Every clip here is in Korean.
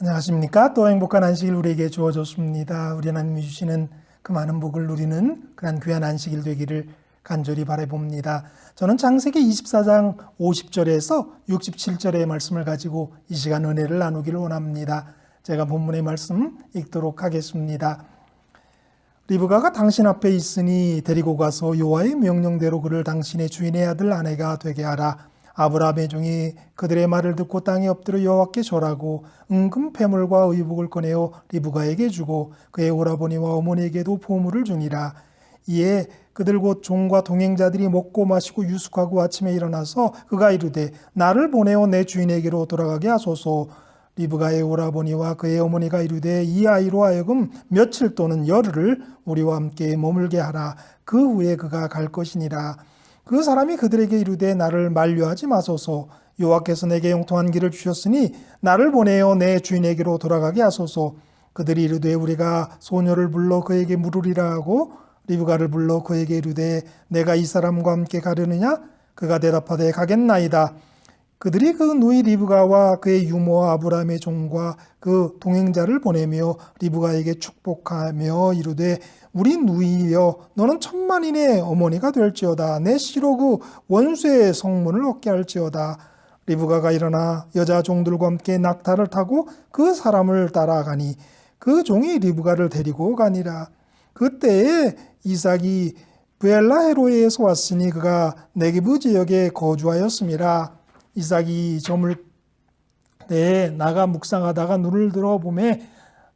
안녕하십니까? 또 행복한 안식일 우리에게 주어졌습니다. 우리 하나님이 주시는 그 많은 복을 누리는 그런 귀한 안식일 되기를 간절히 바라봅니다. 저는 창세기 24장 50절에서 67절의 말씀을 가지고 이 시간 은혜를 나누기를 원합니다. 제가 본문의 말씀 읽도록 하겠습니다. 리브가가 당신 앞에 있으니 데리고 가서 여호와의 명령대로 그를 당신의 주인의 아들 아내가 되게 하라. 아브라함의 종이 그들의 말을 듣고 땅에 엎드려 여호와께 절하고 은금 패물과 의복을 꺼내어 리브가에게 주고 그의 오라버니와 어머니에게도 보물을 주니라. 이에 그들 곧 종과 동행자들이 먹고 마시고 유숙하고 아침에 일어나서 그가 이르되 나를 보내어 내 주인에게로 돌아가게 하소서. 리브가의 오라버니와 그의 어머니가 이르되 이 아이로 하여금 며칠 또는 열흘을 우리와 함께 머물게 하라. 그 후에 그가 갈 것이니라. 그 사람이 그들에게 이르되 나를 만류하지 마소서. 여호와께서 내게 형통한 길을 주셨으니 나를 보내어 내 주인에게로 돌아가게 하소서. 그들이 이르되 우리가 소녀를 불러 그에게 물으리라 하고 리브가를 불러 그에게 이르되 내가 이 사람과 함께 가려느냐? 그가 대답하되 가겠나이다. 그들이 그 누이 리브가와 그의 유모와 아브라함의 종과 그 동행자를 보내며 리브가에게 축복하며 이르되 우리 누이여 너는 천만인의 어머니가 될지어다. 내 씨로 그 원수의 성문을 얻게 할지어다. 리브가가 일어나 여자 종들과 함께 낙타를 타고 그 사람을 따라가니 그 종이 리브가를 데리고 가니라. 그때에 이삭이 브엘라헤로에서 왔으니 그가 네게브 지역에 거주하였음이라. 이삭이 저물 때에 나가 묵상하다가 눈을 들어 보매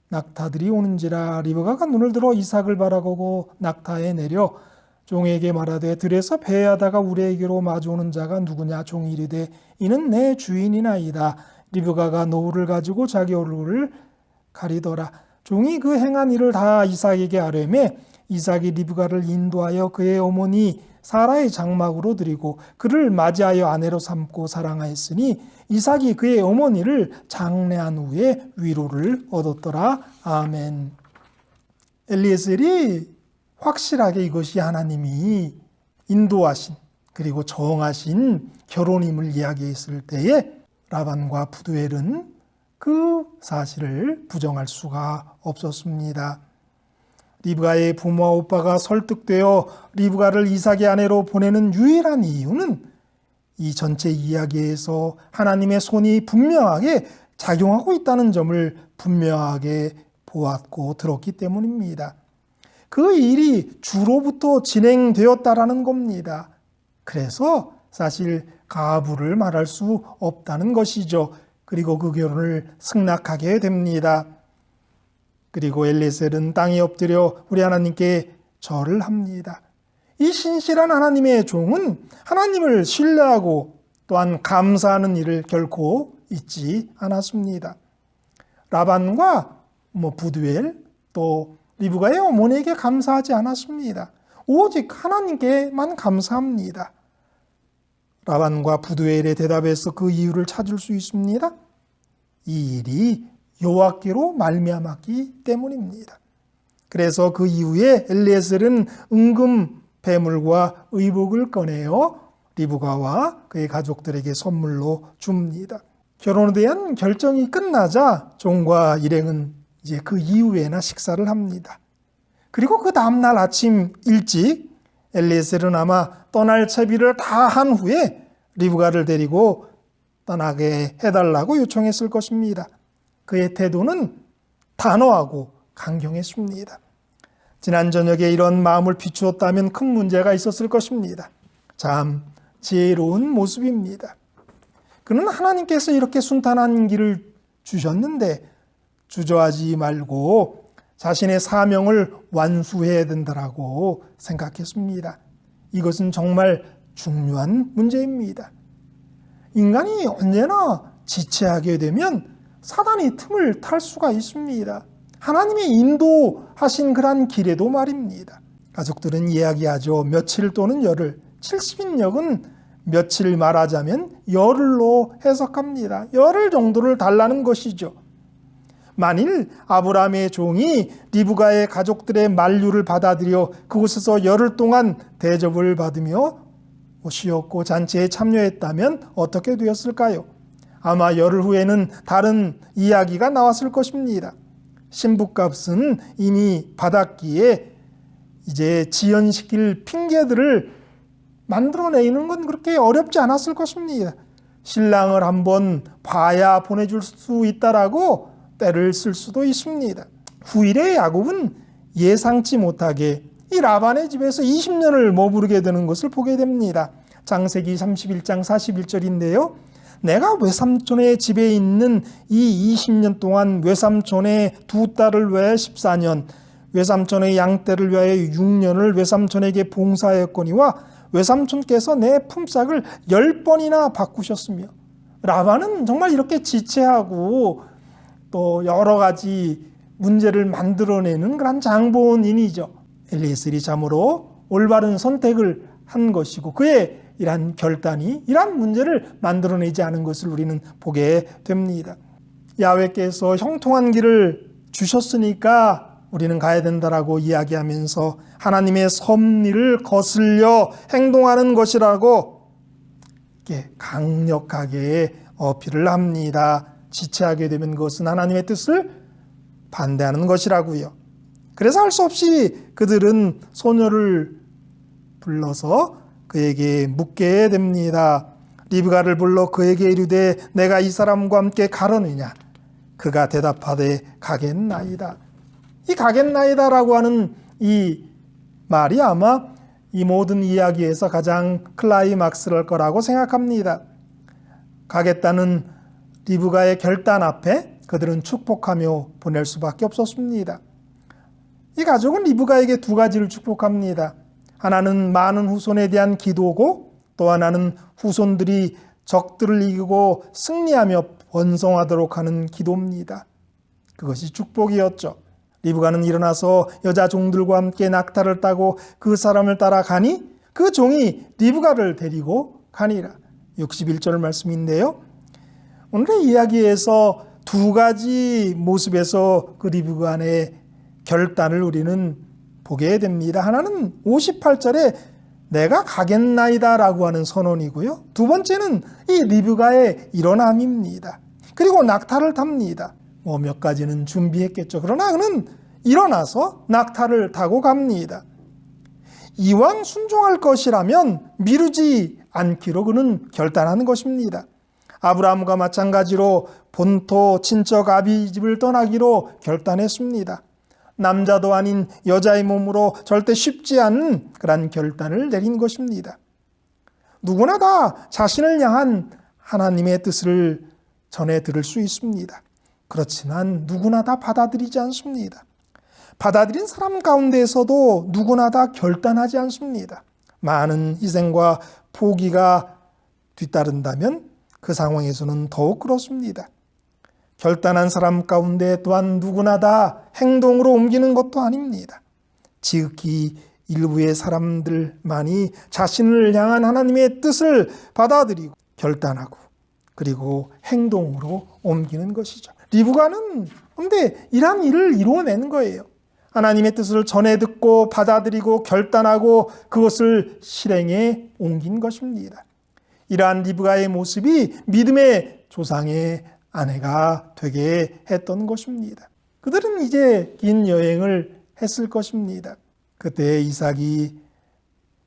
낙타들이 오는지라. 리브가가 눈을 들어 이삭을 바라보고 낙타에 내려 종에게 말하되 들에서 배회하다가 우리에게로 마주오는 자가 누구냐? 종이 이르되 이는 내 주인이나이다. 리브가가 노울을 가지고 자기 얼굴을 가리더라. 종이 그 행한 일을 다 이삭에게 아뢰매 이삭이 리브가를 인도하여 그의 어머니 사라의 장막으로 드리고 그를 맞이하여 아내로 삼고 사랑하였으니 이삭이 그의 어머니를 장례한 후에 위로를 얻었더라. 아멘. 엘리에셀이 확실하게 이것이 하나님이 인도하신 그리고 정하신 결혼임을 이야기했을 때에 라반과 푸드엘은 그 사실을 부정할 수가 없었습니다. 리브가의 부모와 오빠가 설득되어 리브가를 이삭의 아내로 보내는 유일한 이유는 이 전체 이야기에서 하나님의 손이 분명하게 작용하고 있다는 점을 분명하게 보았고 들었기 때문입니다. 그 일이 주로부터 진행되었다라는 겁니다. 그래서 사실 가부를 말할 수 없다는 것이죠. 그리고 그 결혼을 승낙하게 됩니다. 그리고 엘리에셀은 땅에 엎드려 우리 하나님께 절을 합니다. 이 신실한 하나님의 종은 하나님을 신뢰하고 또한 감사하는 일을 결코 잊지 않았습니다. 라반과 부두엘 또 리브가의 어머니에게 감사하지 않았습니다. 오직 하나님께만 감사합니다. 라반과 부두엘의 대답에서 그 이유를 찾을 수 있습니다. 이 일이 여호와께로 말미암았기 때문입니다. 그래서 그 이후에 엘리에셀은 은금 배물과 의복을 꺼내어 리브가와 그의 가족들에게 선물로 줍니다. 결혼에 대한 결정이 끝나자 종과 일행은 이제 그 이후에나 식사를 합니다. 그리고 그 다음날 아침 일찍 엘리에셀은 아마 떠날 채비를 다 한 후에 리브가를 데리고 떠나게 해달라고 요청했을 것입니다. 그의 태도는 단호하고 강경했습니다. 지난 저녁에 이런 마음을 비추었다면 큰 문제가 있었을 것입니다. 참 지혜로운 모습입니다. 그는 하나님께서 이렇게 순탄한 길을 주셨는데 주저하지 말고 자신의 사명을 완수해야 된다라고 생각했습니다. 이것은 정말 중요한 문제입니다. 인간이 언제나 지체하게 되면 사단이 틈을 탈 수가 있습니다. 하나님이 인도하신 그런 길에도 말입니다. 가족들은 이야기하죠. 며칠 또는 열흘. 70인역은 며칠 말하자면 열흘로 해석합니다. 열흘 정도를 달라는 것이죠. 만일 아브라함의 종이 리브가의 가족들의 만류를 받아들여 그곳에서 열흘 동안 대접을 받으며 쉬었고 잔치에 참여했다면 어떻게 되었을까요? 아마 열흘 후에는 다른 이야기가 나왔을 것입니다. 신부값은 이미 받았기에 이제 지연시킬 핑계들을 만들어내는 건 그렇게 어렵지 않았을 것입니다. 신랑을 한번 봐야 보내줄 수 있다라고 때를 쓸 수도 있습니다. 후일에 야곱은 예상치 못하게 이 라반의 집에서 20년을 머무르게 되는 것을 보게 됩니다. 창세기 31장 41절인데요. 내가 외삼촌의 집에 있는 이 20년 동안 외삼촌의 두 딸을 위하여 14년, 외삼촌의 양떼를 위하여 6년을 외삼촌에게 봉사하였거니와 외삼촌께서 내 품삯을 10번이나 바꾸셨으며, 라반은 정말 이렇게 지체하고 또 여러 가지 문제를 만들어내는 그런 장본인이죠. 엘리에셀이 참으로 올바른 선택을 한 것이고 그의 이러한 결단이 이러한 문제를 만들어내지 않은 것을 우리는 보게 됩니다. 야훼께서 형통한 길을 주셨으니까 우리는 가야 된다라고 이야기하면서 하나님의 섭리를 거슬려 행동하는 것이라고 이렇게 강력하게 어필을 합니다. 지체하게 되면 그것은 하나님의 뜻을 반대하는 것이라고요. 그래서 할 수 없이 그들은 소녀를 불러서 그에게 묻게 됩니다. 리브가를 불러 그에게 이르되 내가 이 사람과 함께 가려느냐? 그가 대답하되 가겠나이다. 이 가겠나이다라고 하는 이 말이 아마 이 모든 이야기에서 가장 클라이막스를 거라고 생각합니다. 가겠다는 리브가의 결단 앞에 그들은 축복하며 보낼 수밖에 없었습니다. 이 가족은 리브가에게 두 가지를 축복합니다. 하나는 많은 후손에 대한 기도고 또 하나는 후손들이 적들을 이기고 승리하며 번성하도록 하는 기도입니다. 그것이 축복이었죠. 리브가는 일어나서 여자 종들과 함께 낙타를 타고 그 사람을 따라가니 그 종이 리브가를 데리고 가니라. 61절 말씀인데요. 오늘의 이야기에서 두 가지 모습에서 그 리브가의 결단을 우리는 보게 됩니다. 하나는 58절에 내가 가겠나이다 라고 하는 선언이고요. 두 번째는 이 리브가의 일어남입니다. 그리고 낙타를 탑니다. 몇 가지는 준비했겠죠. 그러나 그는 일어나서 낙타를 타고 갑니다. 이왕 순종할 것이라면 미루지 않기로 그는 결단하는 것입니다. 아브라함과 마찬가지로 본토 친척 아비집을 떠나기로 결단했습니다. 남자도 아닌 여자의 몸으로 절대 쉽지 않은 그런 결단을 내린 것입니다. 누구나 다 자신을 향한 하나님의 뜻을 전해 들을 수 있습니다. 그렇지만 누구나 다 받아들이지 않습니다. 받아들인 사람 가운데에서도 누구나 다 결단하지 않습니다. 많은 희생과 포기가 뒤따른다면 그 상황에서는 더욱 그렇습니다. 결단한 사람 가운데 또한 누구나 다 행동으로 옮기는 것도 아닙니다. 지극히 일부의 사람들만이 자신을 향한 하나님의 뜻을 받아들이고 결단하고 그리고 행동으로 옮기는 것이죠. 리브가는 근데 이러한 일을 이루어내는 거예요. 하나님의 뜻을 전해 듣고 받아들이고 결단하고 그것을 실행에 옮긴 것입니다. 이러한 리브가의 모습이 믿음의 조상의 아내가 되게 했던 것입니다. 그들은 이제 긴 여행을 했을 것입니다. 그때 이삭이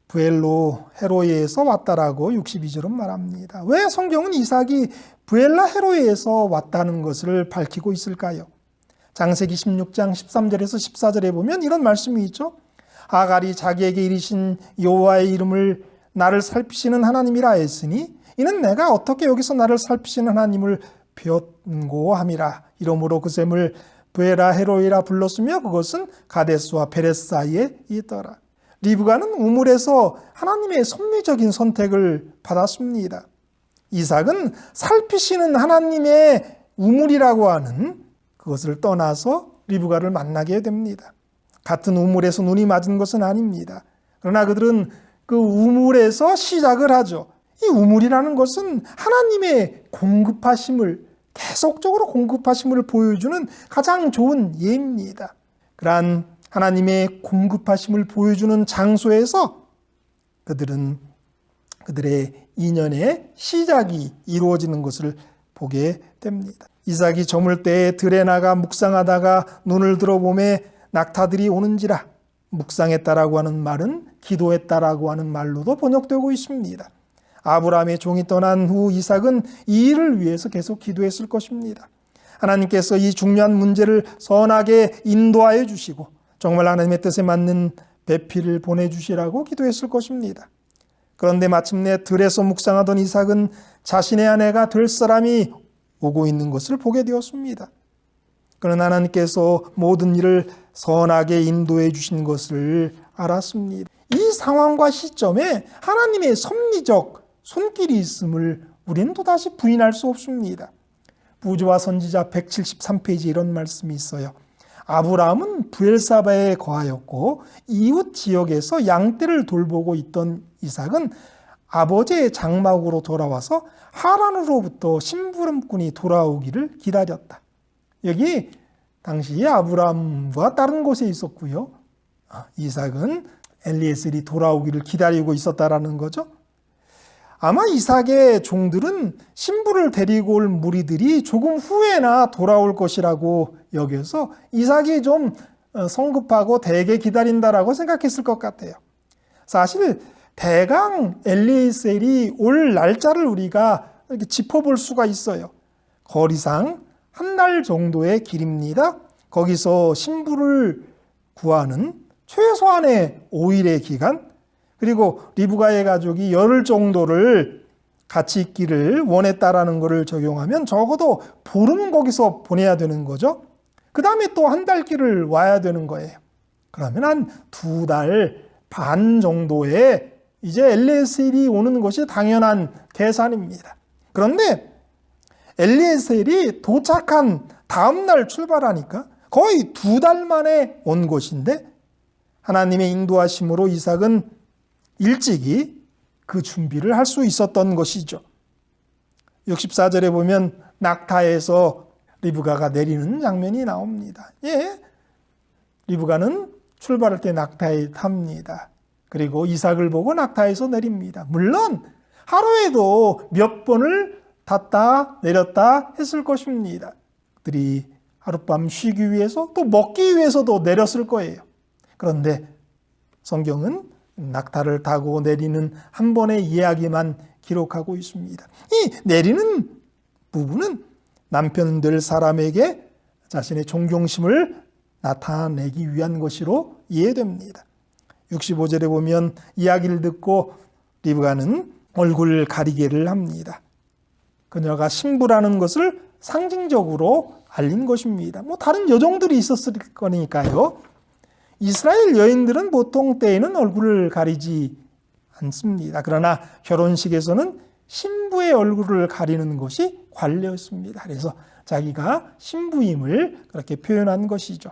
부엘로 헤로이에서 왔다라고 62절은 말합니다. 왜 성경은 이삭이 부엘라 헤로이에서 왔다는 것을 밝히고 있을까요? 창세기 16장 13절에서 14절에 보면 이런 말씀이 있죠. 아갈이 자기에게 이르신 여호와의 이름을 나를 살피시는 하나님이라 했으니 이는 내가 어떻게 여기서 나를 살피시는 하나님을 배웠고함이라. 이러므로 그 샘을 부에라 헤로이라 불렀으며 그것은 가데스와 베레스 사이에 있더라. 리브가는 우물에서 하나님의 섭리적인 선택을 받았습니다. 이삭은 살피시는 하나님의 우물이라고 하는 그것을 떠나서 리브가를 만나게 됩니다. 같은 우물에서 눈이 맞은 것은 아닙니다. 그러나 그들은 그 우물에서 시작을 하죠. 이 우물이라는 것은 하나님의 공급하심을 계속적으로 공급하심을 보여주는 가장 좋은 예입니다. 그러한 하나님의 공급하심을 보여주는 장소에서 그들은 그들의 인연의 시작이 이루어지는 것을 보게 됩니다. 이삭이 저물 때에 들에 나가 묵상하다가 눈을 들어보매 낙타들이 오는지라. 묵상했다라고 하는 말은 기도했다라고 하는 말로도 번역되고 있습니다. 아브라함의 종이 떠난 후 이삭은 이 일을 위해서 계속 기도했을 것입니다. 하나님께서 이 중요한 문제를 선하게 인도하여 주시고 정말 하나님의 뜻에 맞는 배필을 보내주시라고 기도했을 것입니다. 그런데 마침내 들에서 묵상하던 이삭은 자신의 아내가 될 사람이 오고 있는 것을 보게 되었습니다. 그러나 하나님께서 모든 일을 선하게 인도해 주신 것을 알았습니다. 이 상황과 시점에 하나님의 섭리적 손길이 있음을 우리는 또다시 부인할 수 없습니다. 부조와 선지자 173페이지에 이런 말씀이 있어요. 아브라함은 브엘사바에 거하였고 이웃 지역에서 양떼를 돌보고 있던 이삭은 아버지의 장막으로 돌아와서 하란으로부터 심부름꾼이 돌아오기를 기다렸다. 여기 당시 아브라함과 다른 곳에 있었고요. 이삭은 엘리에셀이 돌아오기를 기다리고 있었다라는 거죠. 아마 이삭의 종들은 신부를 데리고 올 무리들이 조금 후에나 돌아올 것이라고 여겨서 이삭이 좀 성급하고 대개 기다린다라고 생각했을 것 같아요. 사실 대강 엘리에셀이 올 날짜를 우리가 이렇게 짚어볼 수가 있어요. 거리상 한 달 정도의 길입니다. 거기서 신부를 구하는 최소한의 5일의 기간, 그리고 리브가의 가족이 열흘 정도를 같이 있기를 원했다라는 것을 적용하면 적어도 보름은 거기서 보내야 되는 거죠. 그 다음에 또 한 달 길을 와야 되는 거예요. 그러면 한 2달 반 정도에 이제 엘리에셀이 오는 것이 당연한 계산입니다. 그런데 엘리에셀이 도착한 다음 날 출발하니까 거의 2달 만에 온 것인데 하나님의 인도하심으로 이삭은 일찍이 그 준비를 할 수 있었던 것이죠. 64절에 보면 낙타에서 리브가가 내리는 장면이 나옵니다. 예, 리브가는 출발할 때 낙타에 탑니다. 그리고 이삭을 보고 낙타에서 내립니다. 물론 하루에도 몇 번을 탔다 내렸다 했을 것입니다. 그들이 하룻밤 쉬기 위해서 또 먹기 위해서도 내렸을 거예요. 그런데 성경은 낙타를 타고 내리는 한 번의 이야기만 기록하고 있습니다. 이 내리는 부분은 남편 될 사람에게 자신의 존경심을 나타내기 위한 것으로 이해됩니다. 65절에 보면 이야기를 듣고 리브가는 얼굴 가리개를 합니다. 그녀가 신부라는 것을 상징적으로 알린 것입니다. 다른 여종들이 있었을 거니까요. 이스라엘 여인들은 보통 때에는 얼굴을 가리지 않습니다. 그러나 결혼식에서는 신부의 얼굴을 가리는 것이 관례였습니다. 그래서 자기가 신부임을 그렇게 표현한 것이죠.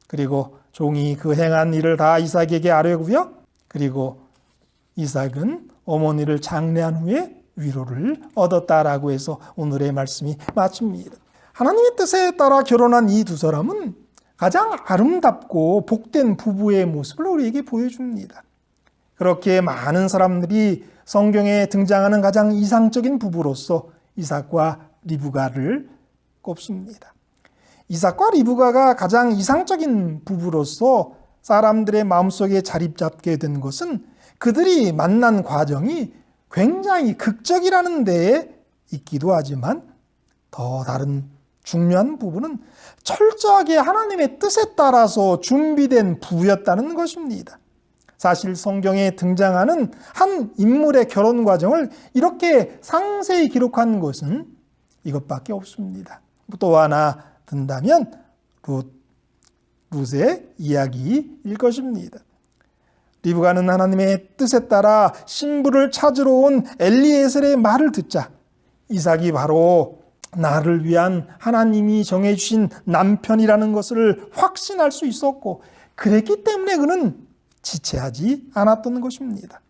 그리고 종이 그 행한 일을 다 이삭에게 아뢰고요. 그리고 이삭은 어머니를 장례한 후에 위로를 얻었다라고 해서 오늘의 말씀이 마칩니다. 하나님의 뜻에 따라 결혼한 이 두 사람은 가장 아름답고 복된 부부의 모습을 우리에게 보여줍니다. 그렇게 많은 사람들이 성경에 등장하는 가장 이상적인 부부로서 이삭과 리브가를 꼽습니다. 이삭과 리브가가 가장 이상적인 부부로서 사람들의 마음속에 자리 잡게 된 것은 그들이 만난 과정이 굉장히 극적이라는 데에 있기도 하지만 더 다른 중요한 부분은 철저하게 하나님의 뜻에 따라서 준비된 부부였다는 것입니다. 사실 성경에 등장하는 한 인물의 결혼 과정을 이렇게 상세히 기록한 것은 이것밖에 없습니다. 또 하나 든다면 룻의 이야기일 것입니다. 리브가는 하나님의 뜻에 따라 신부를 찾으러 온 엘리에셀의 말을 듣자 이삭이 바로 나를 위한 하나님이 정해주신 남편이라는 것을 확신할 수 있었고 그랬기 때문에 그는 지체하지 않았던 것입니다.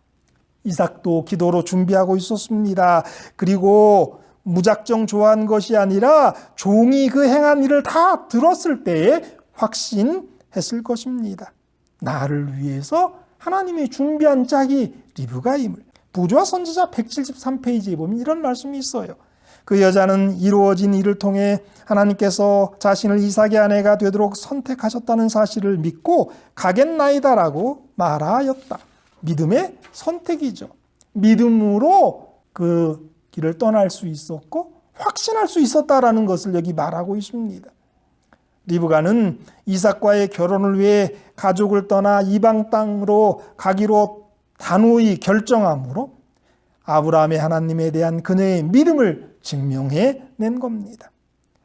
이삭도 기도로 준비하고 있었습니다. 그리고 무작정 좋아한 것이 아니라 종이 그 행한 일을 다 들었을 때에 확신했을 것입니다. 나를 위해서 하나님이 준비한 짝이 리브가임을. 부조와 선지자 173페이지에 보면 이런 말씀이 있어요. 그 여자는 이루어진 일을 통해 하나님께서 자신을 이삭의 아내가 되도록 선택하셨다는 사실을 믿고 가겠나이다라고 말하였다. 믿음의 선택이죠. 믿음으로 그 길을 떠날 수 있었고 확신할 수 있었다라는 것을 여기 말하고 있습니다. 리브가는 이삭과의 결혼을 위해 가족을 떠나 이방 땅으로 가기로 단호히 결정함으로 아브라함의 하나님에 대한 그녀의 믿음을 증명해 낸 겁니다.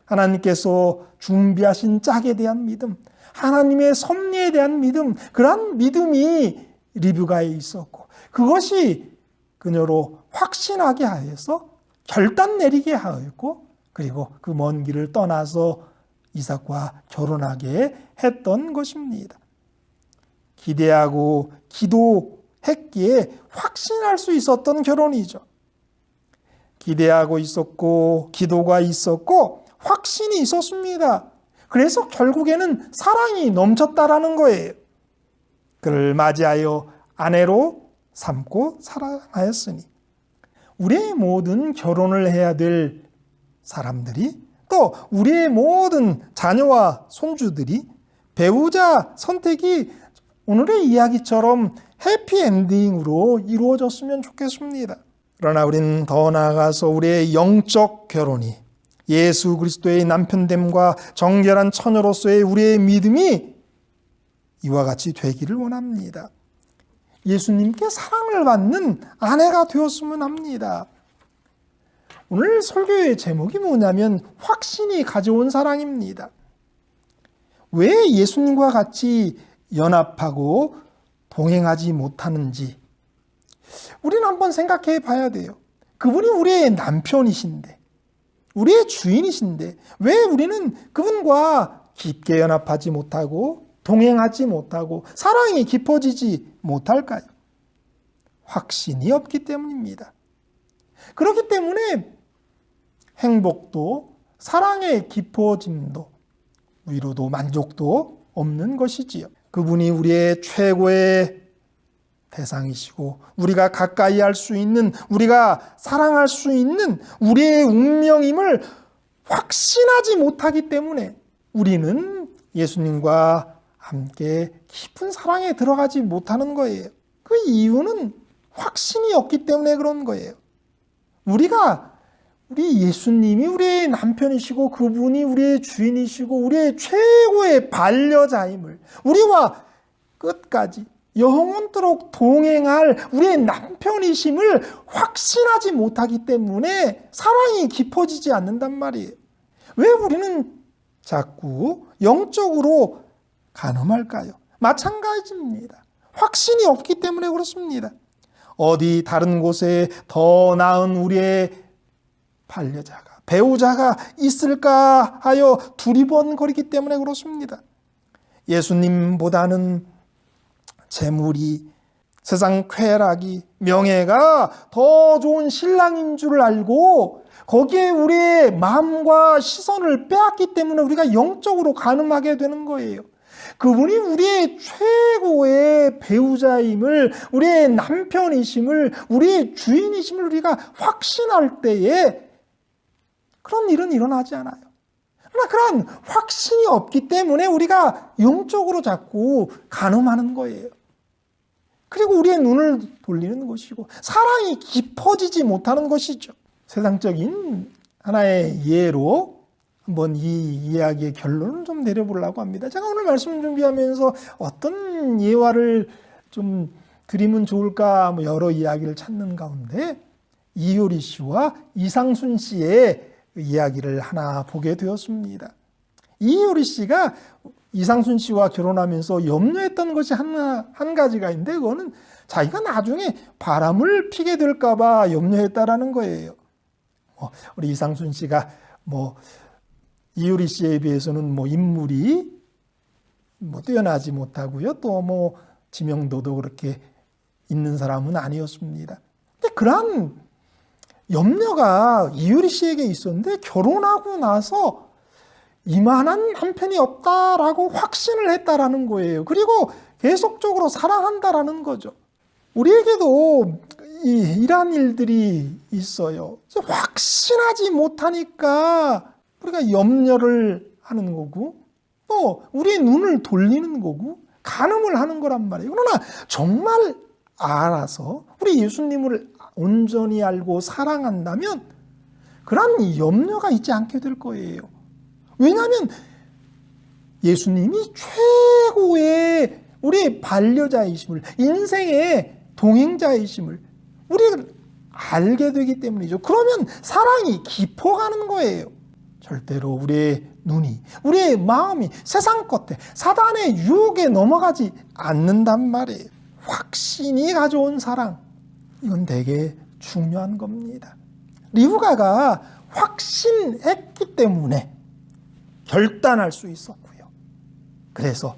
하나님께서 준비하신 짝에 대한 믿음, 하나님의 섭리에 대한 믿음, 그러한 믿음이 리브가에 있었고 그것이 그녀로 확신하게 하여서 결단 내리게 하였고 그리고 그 먼 길을 떠나서 이삭과 결혼하게 했던 것입니다. 기대하고 기도했기에 확신할 수 있었던 결혼이죠. 기대하고 있었고 기도가 있었고 확신이 있었습니다. 그래서 결국에는 사랑이 넘쳤다라는 거예요. 그를 맞이하여 아내로 삼고 사랑하였으니 우리의 모든 결혼을 해야 될 사람들이 또 우리의 모든 자녀와 손주들이 배우자 선택이 오늘의 이야기처럼 해피엔딩으로 이루어졌으면 좋겠습니다. 그러나 우리는 더 나아가서 우리의 영적 결혼이 예수 그리스도의 남편됨과 정결한 처녀로서의 우리의 믿음이 이와 같이 되기를 원합니다. 예수님께 사랑을 받는 아내가 되었으면 합니다. 오늘 설교의 제목이 뭐냐면 확신이 가져온 사랑입니다. 왜 예수님과 같이 연합하고 동행하지 못하는지 우리는 한번 생각해 봐야 돼요. 그분이 우리의 남편이신데 우리의 주인이신데 왜 우리는 그분과 깊게 연합하지 못하고 동행하지 못하고 사랑이 깊어지지 못할까요? 확신이 없기 때문입니다. 그렇기 때문에 행복도 사랑의 깊어짐도 위로도 만족도 없는 것이지요. 그분이 우리의 최고의 대상이시고 우리가 가까이 할 수 있는 우리가 사랑할 수 있는 우리의 운명임을 확신하지 못하기 때문에 우리는 예수님과 함께 깊은 사랑에 들어가지 못하는 거예요. 그 이유는 확신이 없기 때문에 그런 거예요. 우리 예수님이 우리의 남편이시고 그분이 우리의 주인이시고 우리의 최고의 반려자임을 우리와 끝까지 영원토록 동행할 우리의 남편이심을 확신하지 못하기 때문에 사랑이 깊어지지 않는단 말이에요. 왜 우리는 자꾸 영적으로 간음할까요? 마찬가지입니다. 확신이 없기 때문에 그렇습니다. 어디 다른 곳에 더 나은 우리의 반려자가, 배우자가 있을까 하여 두리번거리기 때문에 그렇습니다. 예수님보다는 재물이, 세상 쾌락이, 명예가 더 좋은 신랑인 줄 알고 거기에 우리의 마음과 시선을 빼앗기 때문에 우리가 영적으로 간음하게 되는 거예요. 그분이 우리의 최고의 배우자임을, 우리의 남편이심을, 우리의 주인이심을 우리가 확신할 때에 그런 일은 일어나지 않아요. 그러나 그런 확신이 없기 때문에 우리가 영적으로 자꾸 간음하는 거예요. 그리고 우리의 눈을 돌리는 것이고 사랑이 깊어지지 못하는 것이죠. 세상적인 하나의 예로 한번 이 이야기의 결론을 좀 내려보려고 합니다. 제가 오늘 말씀 준비하면서 어떤 예화를 좀 드리면 좋을까 여러 이야기를 찾는 가운데 이효리 씨와 이상순 씨의 이야기를 하나 보게 되었습니다. 이효리 씨가 이상순 씨와 결혼하면서 염려했던 것이 한 가지가 있는데 그거는 자기가 나중에 바람을 피게 될까 봐 염려했다라는 거예요. 우리 이상순 씨가 이효리 씨에 비해서는 인물이 뛰어나지 못하고요. 또 지명도도 그렇게 있는 사람은 아니었습니다. 근데 그러한 염려가 이효리 씨에게 있었는데 결혼하고 나서 이만한 남편이 없다라고 확신을 했다라는 거예요. 그리고 계속적으로 사랑한다라는 거죠. 우리에게도 이러한 일들이 있어요. 확신하지 못하니까 우리가 염려를 하는 거고 또 우리의 눈을 돌리는 거고 간음을 하는 거란 말이에요. 그러나 정말 알아서 우리 예수님을 온전히 알고 사랑한다면 그런 염려가 있지 않게 될 거예요. 왜냐하면 예수님이 최고의 우리의 반려자이심을, 인생의 동행자이심을 우리가 알게 되기 때문이죠. 그러면 사랑이 깊어가는 거예요. 절대로 우리의 눈이, 우리의 마음이 세상 것에, 사단의 유혹에 넘어가지 않는단 말이에요. 확신이 가져온 사랑, 이건 되게 중요한 겁니다. 리브가가 확신했기 때문에 결단할 수 있었고요. 그래서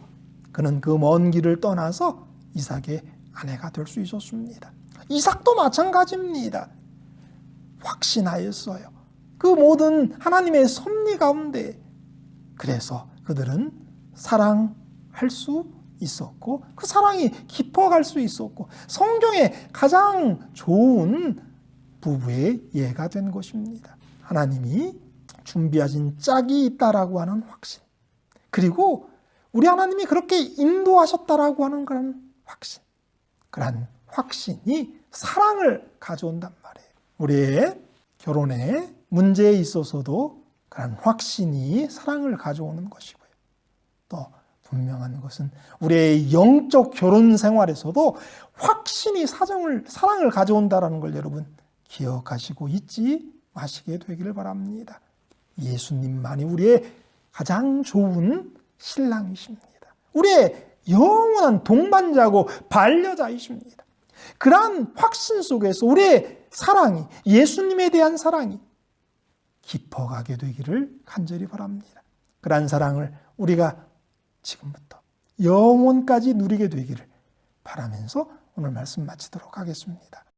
그는 그 먼 길을 떠나서 이삭의 아내가 될 수 있었습니다. 이삭도 마찬가지입니다. 확신하였어요. 그 모든 하나님의 섭리 가운데 그래서 그들은 사랑할 수 있었고 그 사랑이 깊어갈 수 있었고 성경의 가장 좋은 부부의 예가 된 것입니다. 하나님이 준비하신 짝이 있다라고 하는 확신, 그리고 우리 하나님이 그렇게 인도하셨다라고 하는 그런 확신, 그런 확신이 사랑을 가져온단 말이에요. 우리의 결혼에 문제에 있어서도 그런 확신이 사랑을 가져오는 것이고요. 또 분명한 것은 우리의 영적 결혼 생활에서도 확신이 사랑을 가져온다는 걸 여러분 기억하시고 잊지 마시게 되기를 바랍니다. 예수님만이 우리의 가장 좋은 신랑이십니다. 우리의 영원한 동반자고 반려자이십니다. 그러한 확신 속에서 우리의 사랑이, 예수님에 대한 사랑이 깊어가게 되기를 간절히 바랍니다. 그러한 사랑을 우리가 지금부터 영원까지 누리게 되기를 바라면서 오늘 말씀 마치도록 하겠습니다.